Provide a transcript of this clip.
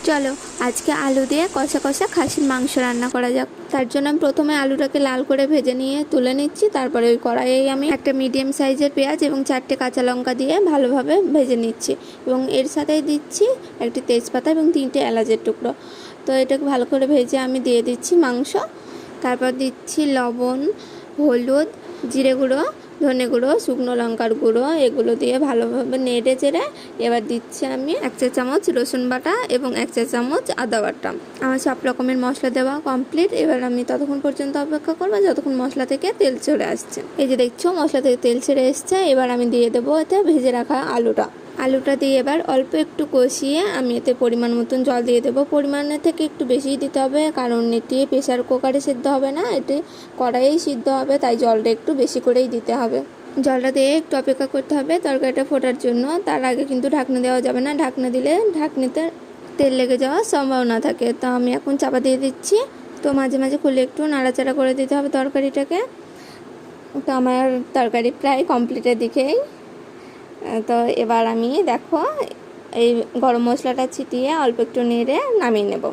চলো আজকে আলু দিয়ে কষা কষা খাসির মাংস রান্না করা যাক। তার জন্য আমি প্রথমে আলুটাকে লাল করে ভেজে নিয়ে তুলে নিচ্ছি। তারপরে ওই কড়াইয়ে আমি একটা মিডিয়াম সাইজের পেঁয়াজ এবং 4টে কাঁচা লঙ্কা দিয়ে ভালোভাবে ভেজে নিচ্ছি এবং এর সাথে দিচ্ছি একটি তেজপাতা এবং 3টে এলাচের টুকরো। তো এটাকে ভালো করে ভেজে আমি দিয়ে দিচ্ছি মাংস। তারপর দিচ্ছি লবণ, হলুদ, জিরে গুঁড়ো, ধনে গুঁড়ো, শুকনো লঙ্কার গুঁড়ো, এগুলো দিয়ে ভালোভাবে নেড়ে চেড়ে এবার দিচ্ছি আমি 1 চা চামচ রসুন বাটা এবং 1 চা চামচ আদা বাটা। আমার সব রকমের মশলা দেওয়া কমপ্লিট। এবার আমি ততক্ষণ পর্যন্ত অপেক্ষা করবো যতক্ষণ মশলা থেকে তেল ছেড়ে আসছে। এই যে দেখছো মশলা থেকে তেল ছেড়ে এসছে। এবার আমি দিয়ে দেবো এতে ভেজে রাখা আলুটা দিয়ে এবার অল্প একটু কষিয়ে আমি এতে পরিমাণ মতন জল দিয়ে দেবো। পরিমাণের থেকে একটু বেশি দিতে হবে, কারণ এটি প্রেসার কুকারে সিদ্ধ হবে না, এটি কড়াইয়েই সিদ্ধ হবে, তাই জলটা একটু বেশি করেই দিতে হবে। জলটা দিয়ে একটু অপেক্ষা করতে হবে তরকারিটা ফোটার জন্য। তার আগে কিন্তু ঢাকনা দেওয়া যাবে না, ঢাকনা দিলে ঢাকনিতে তেল লেগে যাওয়ার সম্ভাবনা থাকে। তো আমি এখন চাপা দিয়ে দিচ্ছি। তো মাঝে মাঝে খুলে একটু নাড়াচাড়া করে দিতে হবে তরকারিটাকে। তো আমার তরকারি প্রায় কমপ্লিটের দিকেই। তো এবার আমি দেখো এই গরম মশলাটা ছিটিয়ে অল্প একটু নেড়ে নামিয়ে নেব।